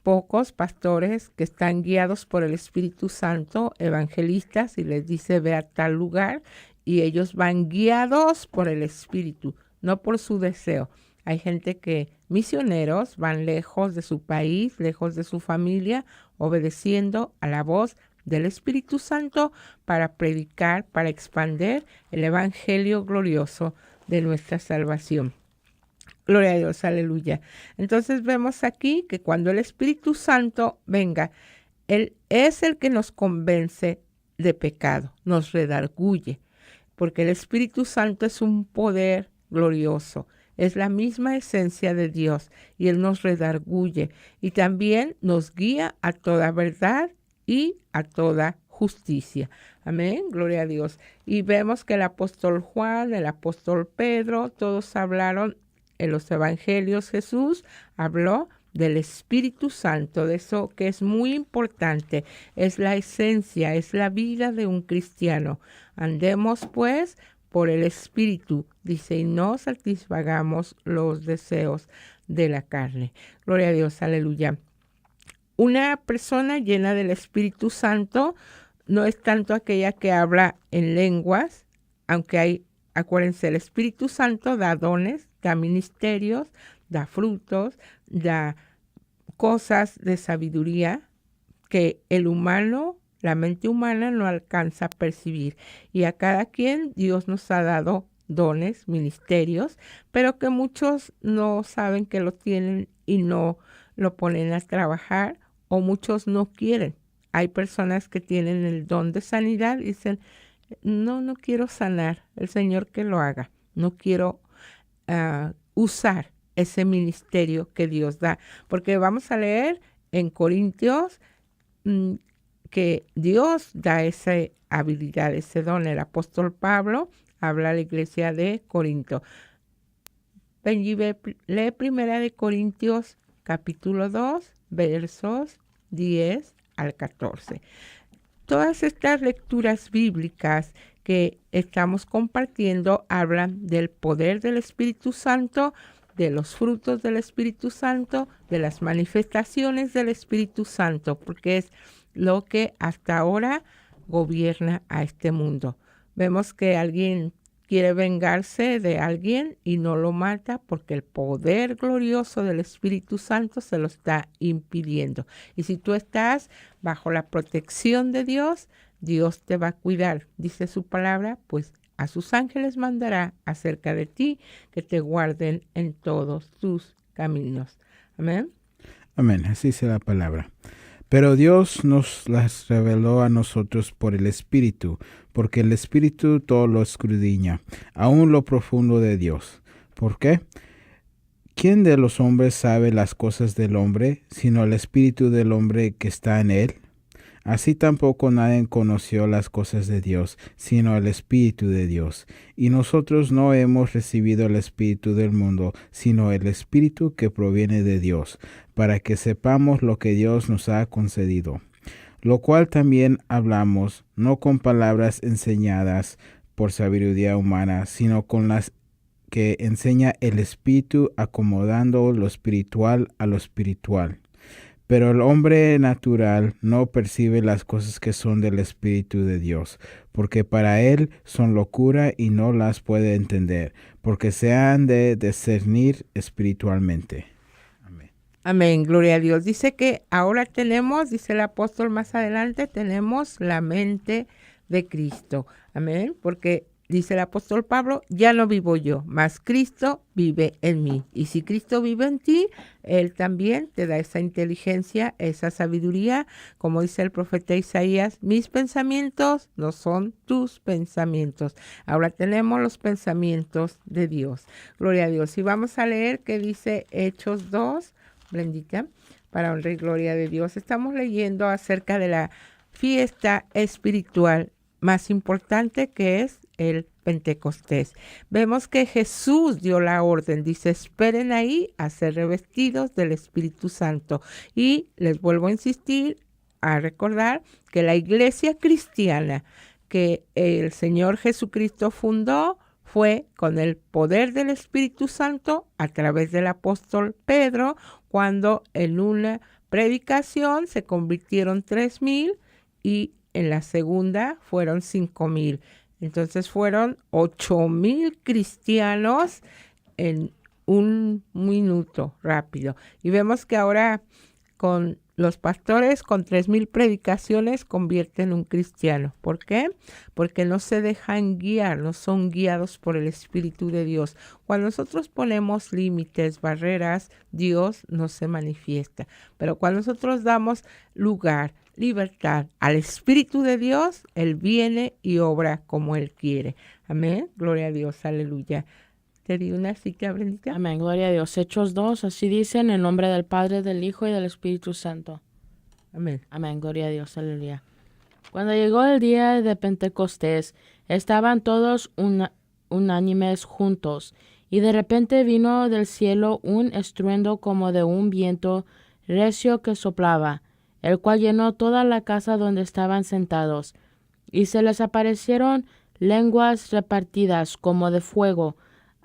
Speaker 2: pocos pastores que están guiados por el Espíritu Santo, evangelistas, y les dice ve a tal lugar, y ellos van guiados por el Espíritu, no por su deseo. Hay gente que, misioneros, van lejos de su país, lejos de su familia, obedeciendo a la voz del Espíritu Santo para predicar, para expandir el Evangelio glorioso de nuestra salvación. Gloria a Dios, aleluya. Entonces vemos aquí que cuando el Espíritu Santo venga, Él es el que nos convence de pecado, nos redarguye, porque el Espíritu Santo es un poder glorioso, es la misma esencia de Dios y Él nos redarguye y también nos guía a toda verdad y a toda justicia. Amén, gloria a Dios. Y vemos que el apóstol Juan, el apóstol Pedro, todos hablaron en los evangelios. Jesús habló del Espíritu Santo, de eso que es muy importante, es la esencia, es la vida de un cristiano. Andemos pues por el Espíritu, dice, y no satisfagamos los deseos de la carne. Gloria a Dios, aleluya. Una persona llena del Espíritu Santo no es tanto aquella que habla en lenguas, aunque hay, acuérdense, el Espíritu Santo da dones, da ministerios, da frutos, da cosas de sabiduría que el humano, la mente humana no alcanza a percibir. Y a cada quien Dios nos ha dado dones, ministerios, pero que muchos no saben que lo tienen y no lo ponen a trabajar, o muchos no quieren. Hay personas que tienen el don de sanidad y dicen, no quiero sanar, el Señor que lo haga. No quiero usar ese ministerio que Dios da. Porque vamos a leer en Corintios que Dios da esa habilidad, ese don. El apóstol Pablo habla a la iglesia de Corinto. Benji, lee Primera de Corintios capítulo 2, versos 10 al 14. Todas estas lecturas bíblicas que estamos compartiendo hablan del poder del Espíritu Santo, de los frutos del Espíritu Santo, de las manifestaciones del Espíritu Santo, porque es lo que hasta ahora gobierna a este mundo. Vemos que alguien quiere vengarse de alguien y no lo mata porque el poder glorioso del Espíritu Santo se lo está impidiendo. Y si tú estás bajo la protección de Dios, Dios te va a cuidar. Dice su palabra, pues a sus ángeles mandará acerca de ti que te guarden en todos tus caminos. Amén.
Speaker 6: Amén, así es la palabra. Pero Dios nos las reveló a nosotros por el Espíritu, porque el Espíritu todo lo escudriña, aún lo profundo de Dios. ¿Por qué? ¿Quién de los hombres sabe las cosas del hombre, sino el Espíritu del hombre que está en él? Así tampoco nadie conoció las cosas de Dios, sino el Espíritu de Dios. Y nosotros no hemos recibido el Espíritu del mundo, sino el Espíritu que proviene de Dios, para que sepamos lo que Dios nos ha concedido. Lo cual también hablamos, no con palabras enseñadas por sabiduría humana, sino con las que enseña el Espíritu, acomodando lo espiritual a lo espiritual. Pero el hombre natural no percibe las cosas que son del Espíritu de Dios, porque para él son locura y no las puede entender, porque se han de discernir espiritualmente. Amén.
Speaker 2: Amén, gloria a Dios. Dice que ahora tenemos, dice el apóstol más adelante, tenemos la mente de Cristo. Amén, porque dice el apóstol Pablo, ya no vivo yo, mas Cristo vive en mí. Y si Cristo vive en ti, Él también te da esa inteligencia, esa sabiduría. Como dice el profeta Isaías, mis pensamientos no son tus pensamientos. Ahora tenemos los pensamientos de Dios. Gloria a Dios. Y vamos a leer que dice Hechos 2, Brendita, para honrar y gloria de Dios. Estamos leyendo acerca de la fiesta espiritual más importante, que es el Pentecostés. Vemos que Jesús dio la orden, dice, esperen ahí a ser revestidos del Espíritu Santo. Y les vuelvo a insistir, a recordar que la iglesia cristiana que el Señor Jesucristo fundó fue con el poder del Espíritu Santo a través del apóstol Pedro, cuando en una predicación se convirtieron 3,000 y en la segunda fueron 5,000. Entonces fueron 8,000 cristianos en un minuto rápido. Y vemos que ahora con los pastores, con 3,000 predicaciones, convierten un cristiano. ¿Por qué? Porque no se dejan guiar, no son guiados por el Espíritu de Dios. Cuando nosotros ponemos límites, barreras, Dios no se manifiesta. Pero cuando nosotros damos lugar, libertad al Espíritu de Dios, Él viene y obra como Él quiere. Amén. Gloria a Dios. Aleluya. ¿Te di una cita, Brendita?
Speaker 5: Amén, gloria a Dios. Hechos 2, así dice, en el nombre del Padre, del Hijo y del Espíritu Santo.
Speaker 2: Amén.
Speaker 5: Amén, gloria a Dios, aleluya. Cuando llegó el día de Pentecostés, estaban todos unánimes juntos, y de repente vino del cielo un estruendo como de un viento recio que soplaba, el cual llenó toda la casa donde estaban sentados, y se les aparecieron lenguas repartidas como de fuego,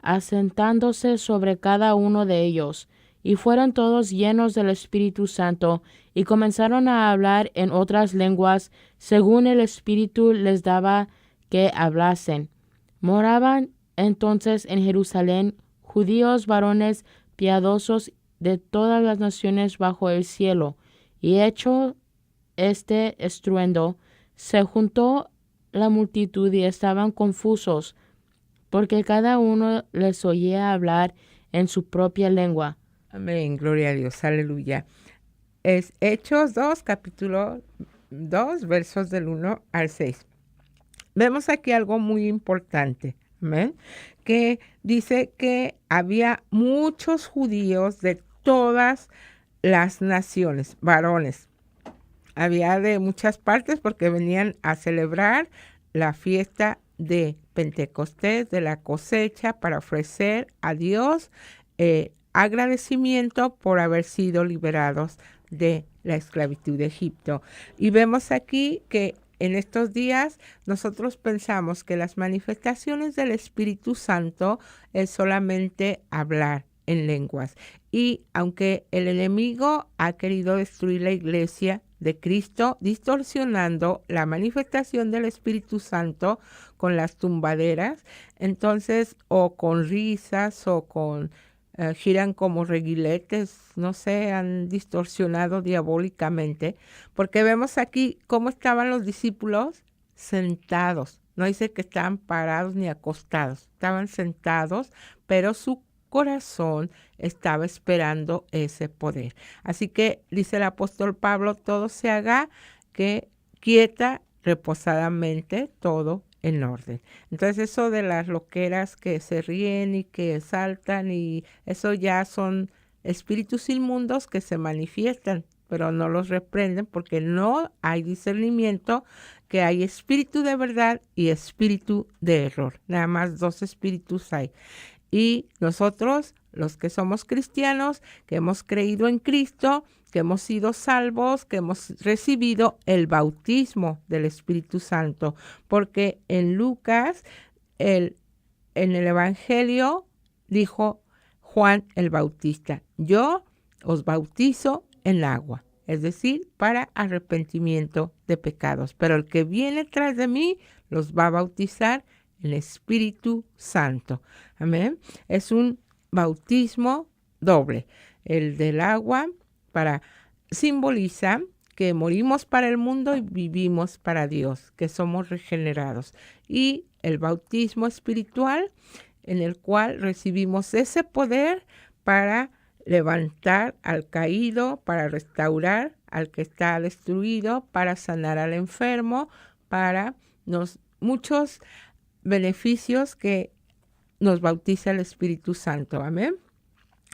Speaker 5: asentándose sobre cada uno de ellos, y fueron todos llenos del Espíritu Santo, y comenzaron a hablar en otras lenguas, según el Espíritu les daba que hablasen. Moraban entonces en Jerusalén judíos varones piadosos de todas las naciones bajo el cielo, y hecho este estruendo, se juntó la multitud y estaban confusos, porque cada uno les oía hablar en su propia lengua.
Speaker 2: Amén, gloria a Dios, aleluya. Es Hechos 2, capítulo 2, versos del 1 al 6. Vemos aquí algo muy importante, amén, que dice que había muchos judíos de todas las naciones, varones. Había de muchas partes porque venían a celebrar la fiesta de Pentecostés, de la cosecha, para ofrecer a Dios agradecimiento por haber sido liberados de la esclavitud de Egipto. Y vemos aquí que en estos días nosotros pensamos que las manifestaciones del Espíritu Santo es solamente hablar en lenguas. Y aunque el enemigo ha querido destruir la iglesia de Cristo, distorsionando la manifestación del Espíritu Santo con las tumbaderas, entonces, o con risas, o con giran como reguiletes, no sé, han distorsionado diabólicamente, porque vemos aquí cómo estaban los discípulos sentados. No dice que estaban parados ni acostados, estaban sentados, pero su corazón estaba esperando ese poder. Así que dice el apóstol Pablo, todo se haga que quieta, reposadamente, todo en orden. Entonces eso de las loqueras que se ríen y que saltan, y eso ya son espíritus inmundos que se manifiestan, pero no los reprenden porque no hay discernimiento, que hay espíritu de verdad y espíritu de error. Nada más 2 espíritus hay. Y nosotros, los que somos cristianos, que hemos creído en Cristo, que hemos sido salvos, que hemos recibido el bautismo del Espíritu Santo. Porque en Lucas, en el Evangelio, dijo Juan el Bautista, yo os bautizo en agua. es decir, para arrepentimiento de pecados. Pero el que viene tras de mí los va a bautizar en el Espíritu Santo. Amén. Es un bautismo doble. El del agua simboliza que morimos para el mundo y vivimos para Dios, que somos regenerados. Y el bautismo espiritual, en el cual recibimos ese poder para levantar al caído, para restaurar al que está destruido, para sanar al enfermo, para muchos beneficios que nos bautiza el Espíritu Santo. Amén.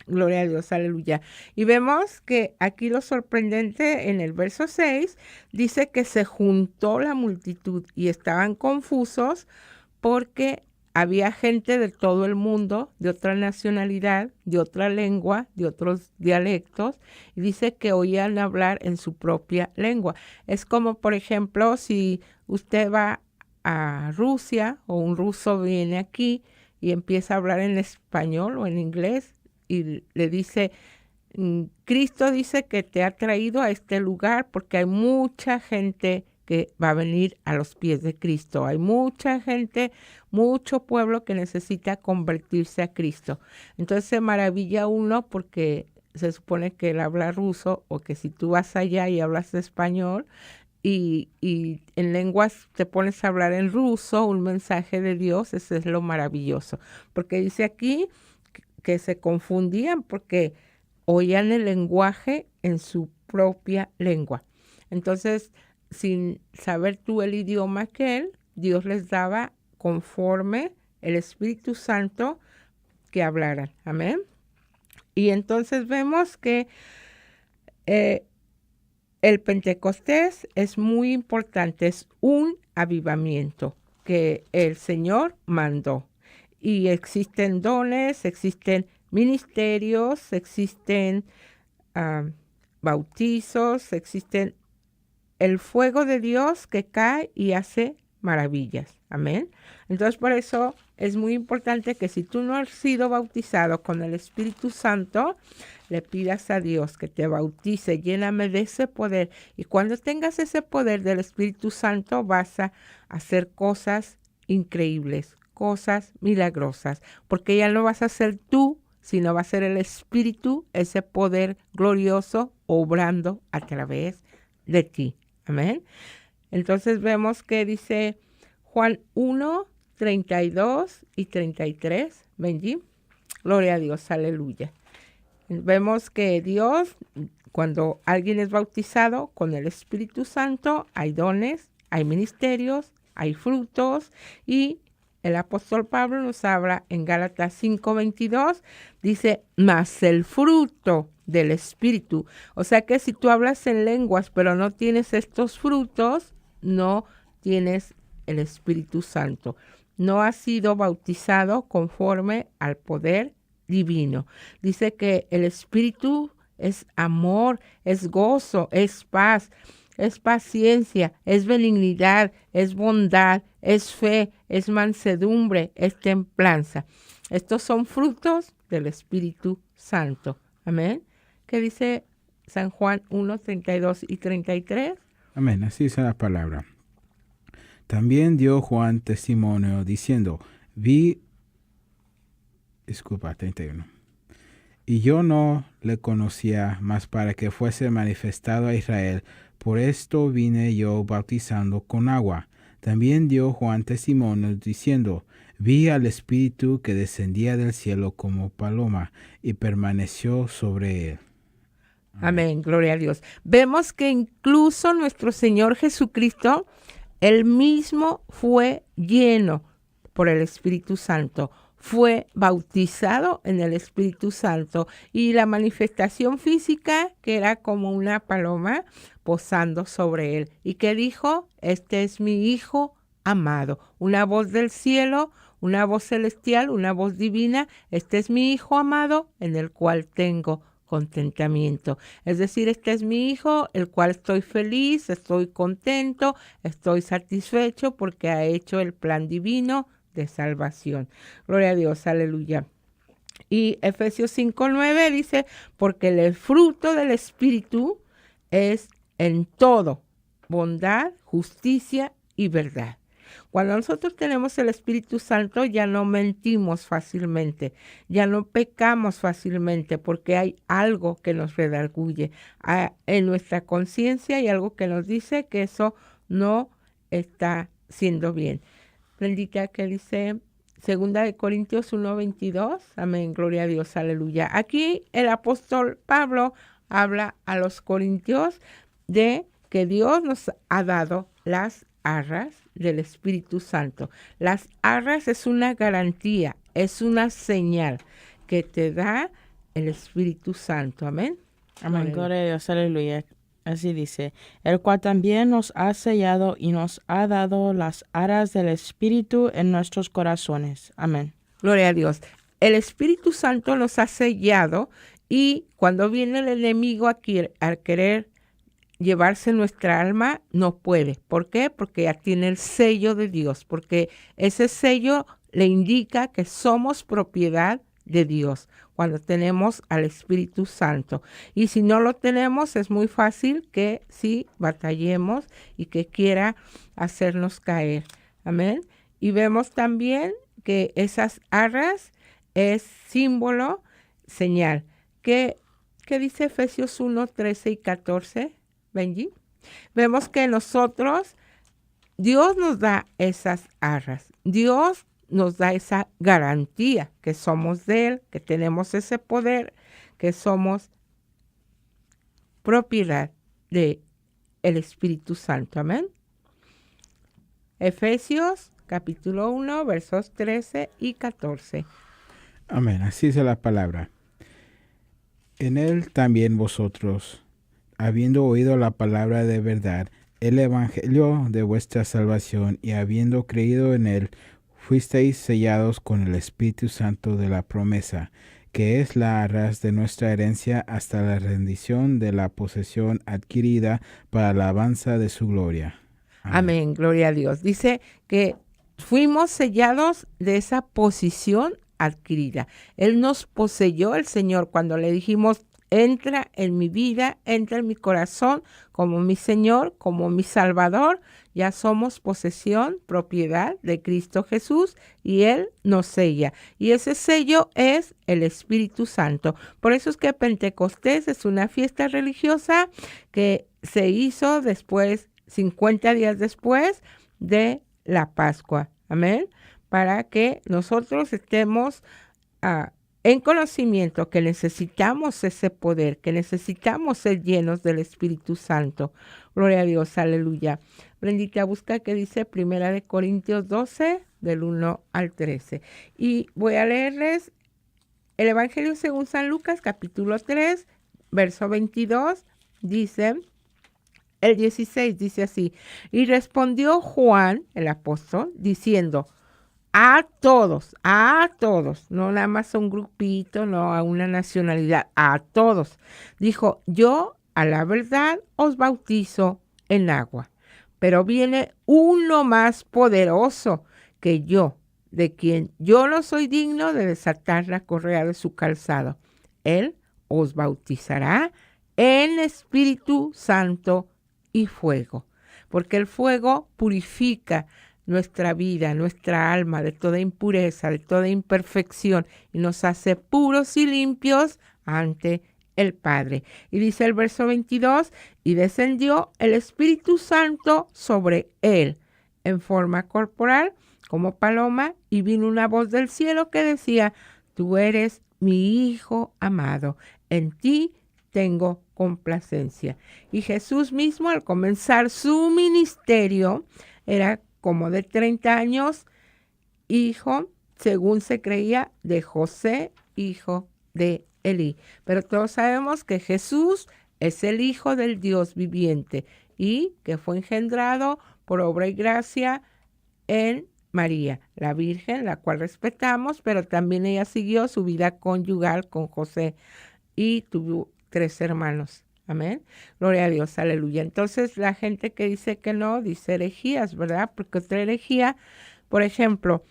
Speaker 2: Gloria a Dios, aleluya. Y vemos que aquí lo sorprendente en el verso 6 dice que se juntó la multitud y estaban confusos porque había gente de todo el mundo, de otra nacionalidad, de otra lengua, de otros dialectos, y dice que oían hablar en su propia lengua. Es como, por ejemplo, si usted va a Rusia o un ruso viene aquí y empieza a hablar en español o en inglés y le dice, Cristo dice que te ha traído a este lugar porque hay mucha gente que va a venir a los pies de Cristo. Hay mucha gente, mucho pueblo que necesita convertirse a Cristo. Entonces se maravilla uno porque se supone que él habla ruso, o que si tú vas allá y hablas español y en lenguas te pones a hablar en ruso, un mensaje de Dios, eso es lo maravilloso. Porque dice aquí que se confundían porque oían el lenguaje en su propia lengua. Entonces, sin saber tú el idioma Dios les daba conforme el Espíritu Santo que hablaran. Amén. Y entonces vemos que el Pentecostés es muy importante, es un avivamiento que el Señor mandó. Y existen dones, existen ministerios, existen bautizos, existen el fuego de Dios que cae y hace maravillas. Amén. Entonces, por eso es muy importante que si tú no has sido bautizado con el Espíritu Santo, le pidas a Dios que te bautice, lléname de ese poder. Y cuando tengas ese poder del Espíritu Santo, vas a hacer cosas increíbles, cosas milagrosas, porque ya no vas a ser tú, sino va a ser el Espíritu, ese poder glorioso, obrando a través de ti. Amén. Entonces vemos que dice Juan 1, 32 y 33. Benji. Gloria a Dios, aleluya. Vemos que Dios, cuando alguien es bautizado con el Espíritu Santo, hay dones, hay ministerios, hay frutos, y el apóstol Pablo nos habla en Gálatas 5:22, dice, mas el fruto del Espíritu. O sea que si tú hablas en lenguas, pero no tienes estos frutos, no tienes el Espíritu Santo. No has sido bautizado conforme al poder divino. Dice que el Espíritu es amor, es gozo, es paz, es paciencia, es benignidad, es bondad, es fe, es mansedumbre, es templanza. Estos son frutos del Espíritu Santo. Amén. ¿Qué dice San Juan 1, 32 y 33?
Speaker 6: Amén, así dice la palabra. También dio Juan testimonio diciendo, 31. Y yo no le conocía, mas para que fuese manifestado a Israel, por esto vine yo bautizando con agua. También dio Juan testimonio diciendo, vi al Espíritu que descendía del cielo como paloma y permaneció sobre él.
Speaker 2: Amén, gloria a Dios. Vemos que incluso nuestro Señor Jesucristo, él mismo fue lleno por el Espíritu Santo, fue bautizado en el Espíritu Santo, y la manifestación física, que era como una paloma posando sobre él, y que dijo, este es mi Hijo amado, una voz del cielo, una voz celestial, una voz divina, este es mi Hijo amado en el cual tengo contentamiento. Es decir, este es mi Hijo, el cual estoy feliz, estoy contento, estoy satisfecho porque ha hecho el plan divino de salvación. Gloria a Dios, aleluya. Y Efesios 5:9 dice, porque el fruto del Espíritu es en todo bondad, justicia y verdad. Cuando nosotros tenemos el Espíritu Santo, ya no mentimos fácilmente, ya no pecamos fácilmente, porque hay algo que nos redarguye. En nuestra conciencia hay algo que nos dice que eso no está siendo bien. Bendita que dice 2 Corintios 1:22. Amén, gloria a Dios, aleluya. Aquí el apóstol Pablo habla a los corintios de que Dios nos ha dado las arras del Espíritu Santo. Las arras es una garantía, es una señal que te da el Espíritu Santo. Amén.
Speaker 5: Amén, gloria a Dios, aleluya. Así dice, el cual también nos ha sellado y nos ha dado las arras del Espíritu en nuestros corazones. Amén.
Speaker 2: Gloria a Dios. El Espíritu Santo nos ha sellado y cuando viene el enemigo a querer llevarse nuestra alma, no puede. ¿Por qué? Porque ya tiene el sello de Dios, porque ese sello le indica que somos propiedad de Dios cuando tenemos al Espíritu Santo. Y si no lo tenemos, es muy fácil que sí batallemos y que quiera hacernos caer. Amén. Y vemos también que esas arras es símbolo, señal. ¿Qué dice Efesios 1, 13 y 14? Benji. Vemos que nosotros, Dios nos da esas arras. Dios nos da esa garantía que somos de Él, que tenemos ese poder, que somos propiedad de el Espíritu Santo. Amén. Efesios capítulo 1, versos 13 y 14.
Speaker 6: Amén. Así dice la palabra. En Él también vosotros, habiendo oído la palabra de verdad, el evangelio de vuestra salvación, y habiendo creído en Él, fuisteis sellados con el Espíritu Santo de la promesa, que es la arras de nuestra herencia hasta la rendición de la posesión adquirida para la alabanza de su gloria.
Speaker 2: Amén, gloria a Dios. Dice que fuimos sellados de esa posición adquirida. Él nos poseyó, el Señor, cuando le dijimos, entra en mi vida, entra en mi corazón como mi Señor, como mi Salvador. Ya somos posesión, propiedad de Cristo Jesús y Él nos sella. Y ese sello es el Espíritu Santo. Por eso es que Pentecostés es una fiesta religiosa que se hizo después, 50 días después de la Pascua. Amén. Para que nosotros estemos en conocimiento que necesitamos ese poder, que necesitamos ser llenos del Espíritu Santo. Gloria a Dios, aleluya. Brendita, busca que dice 1 Corintios 12, del 1 al 13. Y voy a leerles el Evangelio según San Lucas, capítulo 3, verso 22, dice, el 16 dice así, y respondió Juan, el apóstol, diciendo, a todos, no nada más a un grupito, no a una nacionalidad, a todos. Dijo, yo a la verdad os bautizo en agua, pero viene uno más poderoso que yo, de quien yo no soy digno de desatar la correa de su calzado. Él os bautizará en Espíritu Santo y fuego, porque el fuego purifica nuestra vida, nuestra alma de toda impureza, de toda imperfección y nos hace puros y limpios ante el Padre. Y dice el verso 22, y descendió el Espíritu Santo sobre él en forma corporal como paloma y vino una voz del cielo que decía, tú eres mi Hijo amado, en ti tengo complacencia. Y Jesús mismo al comenzar su ministerio era como de 30 años, hijo, según se creía, de José, hijo de Elí. Pero todos sabemos que Jesús es el Hijo del Dios viviente y que fue engendrado por obra y gracia en María, la Virgen, la cual respetamos, pero también ella siguió su vida conyugal con José y tuvo 3 hermanos. Amén. Gloria a Dios, aleluya. Entonces la gente que dice que no, dice herejías, ¿verdad? Porque otra herejía, por ejemplo,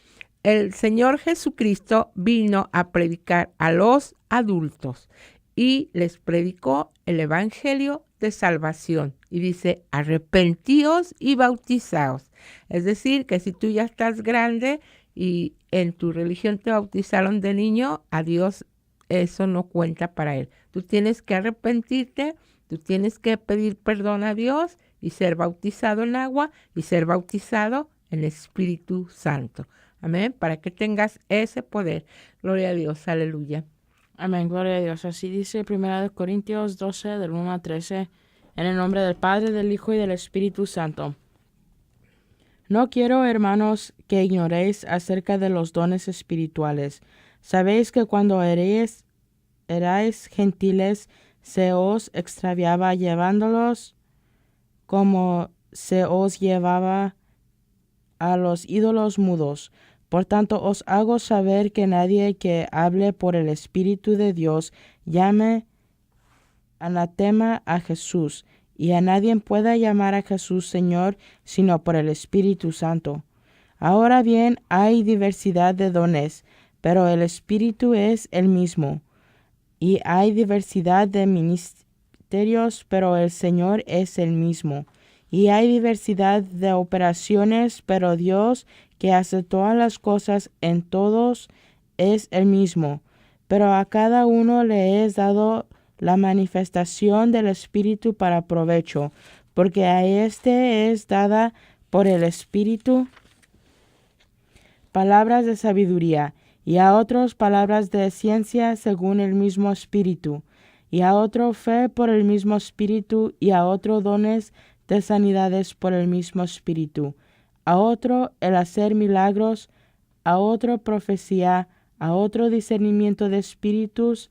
Speaker 2: el Señor Jesucristo vino a predicar a los adultos y les predicó el Evangelio de salvación. Y dice, arrepentíos y bautizaos. Es decir, que si tú ya estás grande y en tu religión te bautizaron de niño, a Dios eso no cuenta para Él. Tú tienes que arrepentirte, tú tienes que pedir perdón a Dios y ser bautizado en agua y ser bautizado en el Espíritu Santo. Amén, para que tengas ese poder. Gloria a Dios, aleluya.
Speaker 5: Amén, gloria a Dios. Así dice 1 Corintios 12, del 1 al 13, en el nombre del Padre, del Hijo y del Espíritu Santo. No quiero, hermanos, que ignoréis acerca de los dones espirituales. Sabéis que cuando erais gentiles, se os extraviaba llevándolos como se os llevaba a los ídolos mudos. Por tanto, os hago saber que nadie que hable por el Espíritu de Dios llame anatema a Jesús, y a nadie pueda llamar a Jesús Señor, sino por el Espíritu Santo. Ahora bien, hay diversidad de dones, pero el Espíritu es el mismo. Y hay diversidad de ministerios, pero el Señor es el mismo. Y hay diversidad de operaciones, pero Dios, que hace todas las cosas en todos, es el mismo. Pero a cada uno le es dado la manifestación del Espíritu para provecho, porque a éste es dada por el Espíritu palabras de sabiduría, y a otros palabras de ciencia según el mismo Espíritu, y a otro fe por el mismo Espíritu, y a otro dones de sanidades por el mismo Espíritu, a otro el hacer milagros, a otro profecía, a otro discernimiento de espíritus,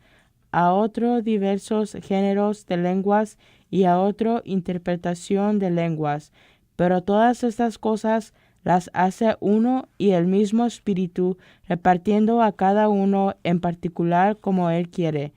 Speaker 5: a otro diversos géneros de lenguas, y a otro interpretación de lenguas. Pero todas estas cosas las hace uno y el mismo Espíritu, repartiendo a cada uno en particular como Él quiere.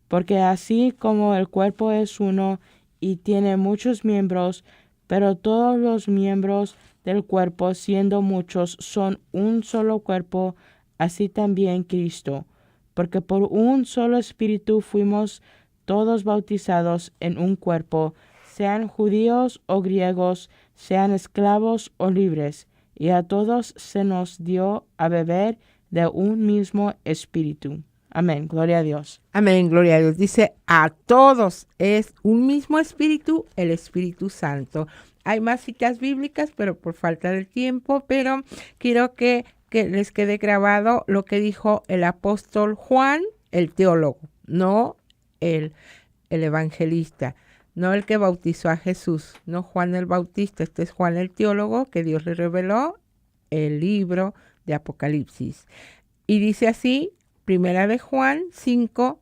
Speaker 5: Porque así como el cuerpo es uno y tiene muchos miembros, pero todos los miembros del cuerpo, siendo muchos, son un solo cuerpo, así también Cristo. Porque por un solo Espíritu fuimos todos bautizados en un cuerpo, sean judíos o griegos, sean esclavos o libres, y a todos se nos dio a beber de un mismo Espíritu. Amén, gloria a Dios.
Speaker 2: Amén, gloria a Dios. Dice, a todos es un mismo Espíritu, el Espíritu Santo. Hay más citas bíblicas, pero por falta de tiempo, pero quiero que les quede grabado lo que dijo el apóstol Juan, el teólogo, no el evangelista, no el que bautizó a Jesús, no Juan el Bautista, este es Juan el teólogo, que Dios le reveló el libro de Apocalipsis. Y dice así, Primera de Juan 5,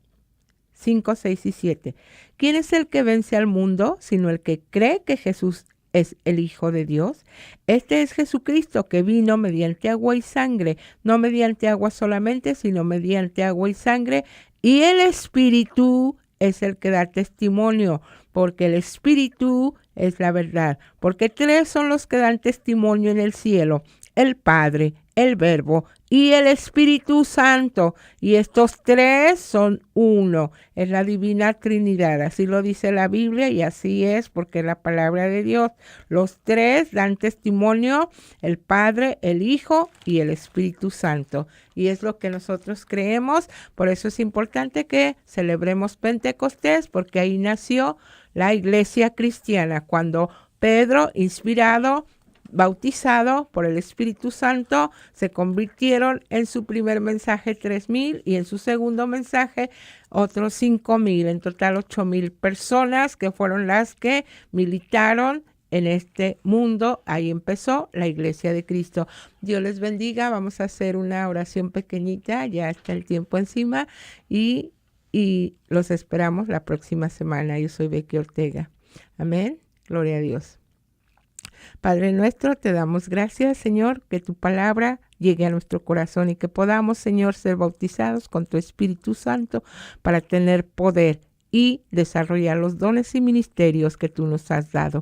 Speaker 2: 6 y 7. ¿Quién es el que vence al mundo, sino el que cree que Jesús es el Hijo de Dios? Este es Jesucristo, que vino mediante agua y sangre, no mediante agua solamente, sino mediante agua y sangre, y el Espíritu es el que da testimonio, porque el Espíritu es la verdad, porque tres son los que dan testimonio en el cielo, el Padre, el Verbo y el Espíritu Santo, y estos tres son uno, es la Divina Trinidad, así lo dice la Biblia y así es porque es la palabra de Dios. Los tres dan testimonio, el Padre, el Hijo y el Espíritu Santo, y es lo que nosotros creemos. Por eso es importante que celebremos Pentecostés, porque ahí nació la iglesia cristiana, cuando Pedro, inspirado, bautizado por el Espíritu Santo, se convirtieron en su primer mensaje 3,000 y en su segundo mensaje otros 5,000, en total 8,000 personas que fueron las que militaron en este mundo. Ahí empezó la Iglesia de Cristo. Dios les bendiga. Vamos a hacer una oración pequeñita, ya está el tiempo encima, y los esperamos la próxima semana. Yo soy Becky Ortega. Amén. Gloria a Dios. Padre nuestro, te damos gracias, Señor, que tu palabra llegue a nuestro corazón y que podamos, Señor, ser bautizados con tu Espíritu Santo para tener poder y desarrollar los dones y ministerios que tú nos has dado.